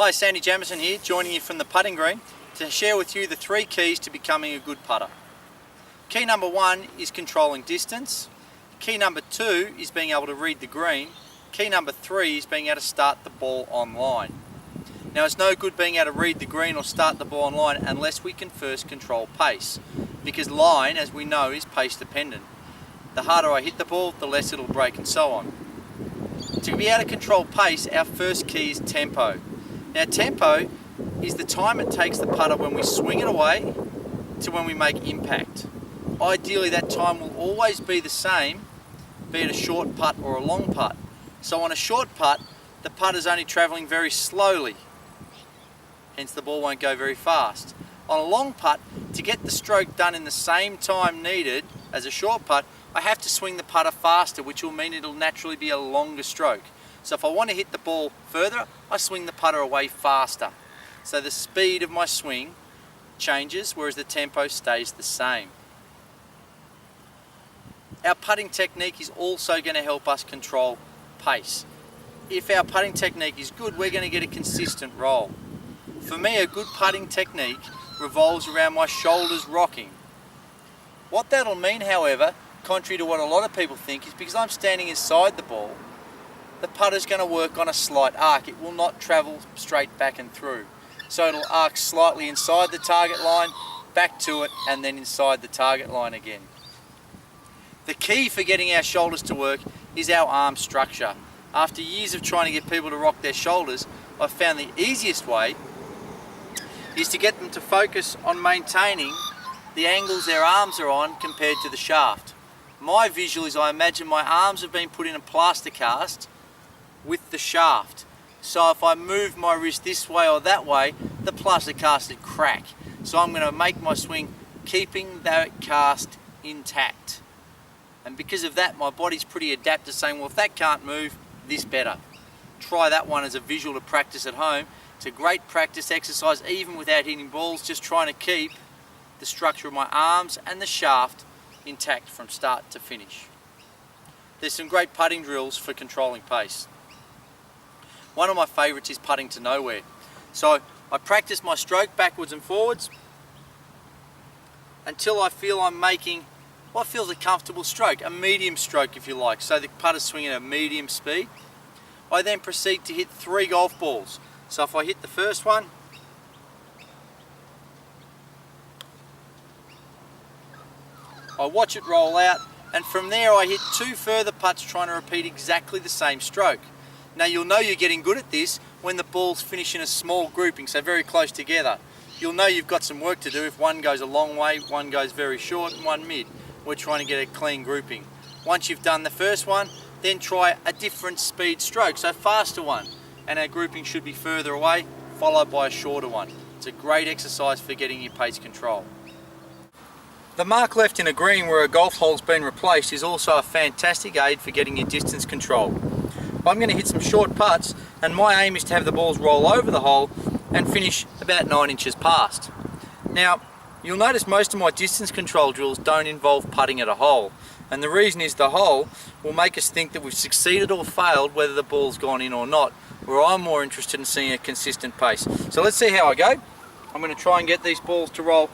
Hi, Sandy Jamieson here, joining you from the putting green to share with you the 3 keys to becoming a good putter. Key number 1 is controlling distance. Key number 2 is being able to read the green. Key number 3 is being able to start the ball on line. Now, it's no good being able to read the green or start the ball on line unless we can first control pace, because line, as we know, is pace dependent. The harder I hit the ball, the less it'll break and so on. To be able to control pace, our first key is tempo. Now, tempo is the time it takes the putter when we swing it away to when we make impact. Ideally, that time will always be the same, be it a short putt or a long putt. So on a short putt, the putter's only travelling very slowly, hence the ball won't go very fast. On a long putt, to get the stroke done in the same time needed as a short putt, I have to swing the putter faster, which will mean it'll naturally be a longer stroke. So if I want to hit the ball further, I swing the putter away faster. So the speed of my swing changes, whereas the tempo stays the same. Our putting technique is also going to help us control pace. If our putting technique is good, we're going to get a consistent roll. For me, a good putting technique revolves around my shoulders rocking. What that'll mean, however, contrary to what a lot of people think, is because I'm standing inside the ball, the putter's going to work on a slight arc. It will not travel straight back and through. So it'll arc slightly inside the target line, back to it, and then inside the target line again. The key for getting our shoulders to work is our arm structure. After years of trying to get people to rock their shoulders, I've found the easiest way is to get them to focus on maintaining the angles their arms are on compared to the shaft. My visual is I imagine my arms have been put in a plaster cast with the shaft. So if I move my wrist this way or that way, the plaster cast would crack. So I'm going to make my swing keeping that cast intact. And because of that, my body's pretty adapted, saying, well, if that can't move, this better. Try that one as a visual to practice at home. It's a great practice exercise, even without hitting balls, just trying to keep the structure of my arms and the shaft intact from start to finish. There's some great putting drills for controlling pace. One of my favourites is putting to nowhere. So I practice my stroke backwards and forwards until I feel I'm making what feels a comfortable stroke, a medium stroke if you like, so the putter's swinging at a medium speed. I then proceed to hit 3 golf balls. So if I hit the first one, I watch it roll out, and from there I hit 2 further putts trying to repeat exactly the same stroke. Now, you'll know you're getting good at this when the balls finish in a small grouping, so very close together. You'll know you've got some work to do if one goes a long way, one goes very short, and one mid. We're trying to get a clean grouping. Once you've done the first one, then try a different speed stroke, so a faster one, and our grouping should be further away, followed by a shorter one. It's a great exercise for getting your pace control. The mark left in a green where a golf hole's been replaced is also a fantastic aid for getting your distance control. I'm going to hit some short putts, and my aim is to have the balls roll over the hole and finish about 9 inches past. Now, you'll notice most of my distance control drills don't involve putting at a hole, and the reason is the hole will make us think that we've succeeded or failed whether the ball's gone in or not, where I'm more interested in seeing a consistent pace. So let's see how I go. I'm going to try and get these balls to roll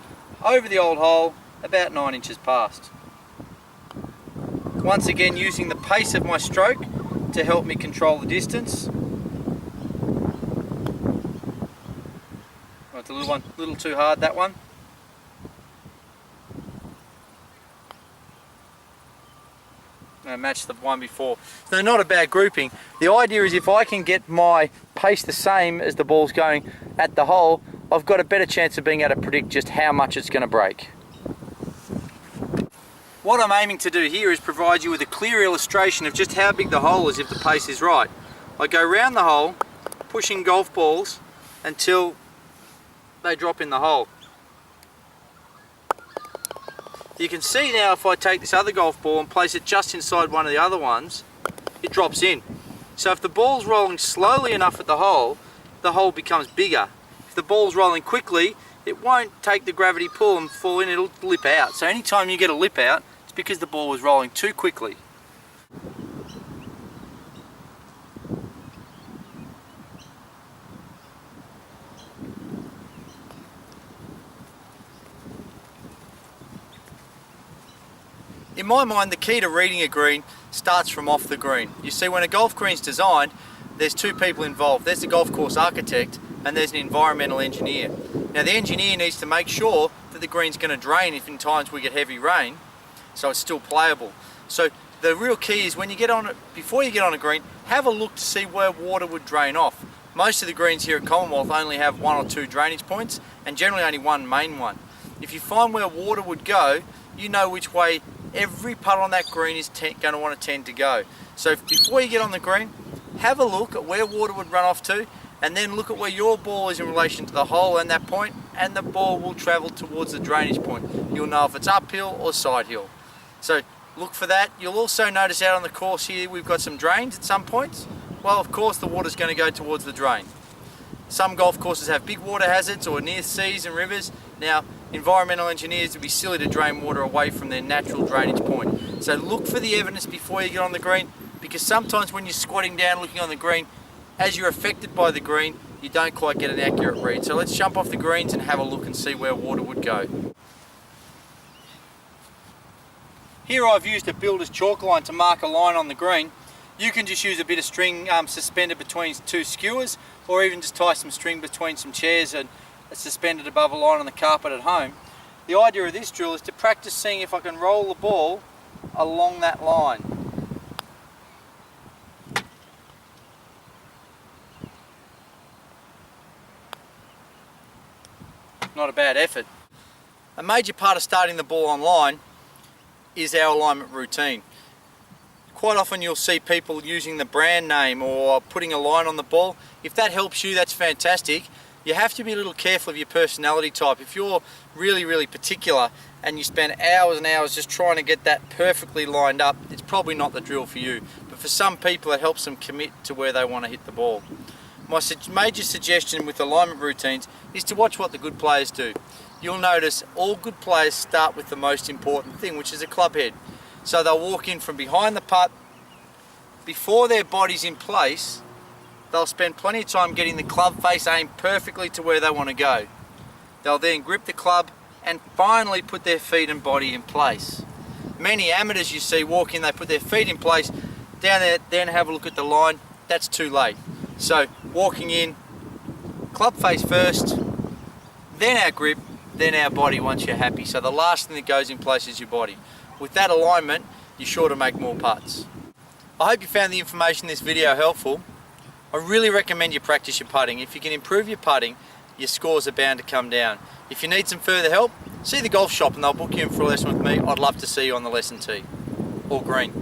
over the old hole about 9 inches past. Once again, using the pace of my stroke to help me control the distance. Oh, it's a little too hard, that one. Match the one before. So not a bad grouping. The idea is if I can get my pace the same as the ball's going at the hole, I've got a better chance of being able to predict just how much it's going to break. What I'm aiming to do here is provide you with a clear illustration of just how big the hole is if the pace is right. I go round the hole, pushing golf balls until they drop in the hole. You can see now if I take this other golf ball and place it just inside one of the other ones, it drops in. So if the ball's rolling slowly enough at the hole becomes bigger. If the ball's rolling quickly, it won't take the gravity pull and fall in, it'll lip out. So anytime you get a lip out, it's because the ball was rolling too quickly. In my mind, the key to reading a green starts from off the green. You see, when a golf green's designed, there's two people involved. There's the golf course architect and there's an environmental engineer. Now the engineer needs to make sure that the green's going to drain if in times we get heavy rain, so it's still playable. So the real key is when you get on it, before you get on a green, have a look to see where water would drain off. Most of the greens here at Commonwealth only have 1 or 2 drainage points and generally only one main one. If you find where water would go, you know which way every putt on that green is going to want to tend to go. So before you get on the green, have a look at where water would run off to, and then look at where your ball is in relation to the hole and that point, and the ball will travel towards the drainage point. You'll know if it's uphill or side hill. So look for that. You'll also notice out on the course here we've got some drains at some points. Well, of course the water's going to go towards the drain. Some golf courses have big water hazards or near seas and rivers. Now, environmental engineers would be silly to drain water away from their natural drainage point. So look for the evidence before you get on the green, because sometimes when you're squatting down looking on the green, as you're affected by the green, you don't quite get an accurate read. So let's jump off the greens and have a look and see where water would go. Here I've used a builder's chalk line to mark a line on the green. You can just use a bit of string suspended between 2 skewers, or even just tie some string between some chairs and suspended above a line on the carpet at home. The idea of this drill is to practice seeing if I can roll the ball along that line. Not a bad effort. A major part of starting the ball on line is our alignment routine. Quite often you'll see people using the brand name or putting a line on the ball. If that helps you, that's fantastic. You have to be a little careful of your personality type. If you're really particular and you spend hours and hours just trying to get that perfectly lined up, it's probably not the drill for you. But for some people it helps them commit to where they want to hit the ball. My major suggestion with alignment routines is to watch what the good players do. You'll notice all good players start with the most important thing, which is a club head. So they'll walk in from behind the putt. Before their body's in place, they'll spend plenty of time getting the club face aimed perfectly to where they want to go. They'll then grip the club and finally put their feet and body in place. Many amateurs you see walk in, they put their feet in place, down there, then have a look at the line. That's too late. So walking in, club face first, then our grip, then our body once you're happy. So the last thing that goes in place is your body. With that alignment, you're sure to make more putts. I hope you found the information in this video helpful. I really recommend you practice your putting. If you can improve your putting, your scores are bound to come down. If you need some further help, see the golf shop and they'll book you in for a lesson with me. I'd love to see you on the lesson tee or green.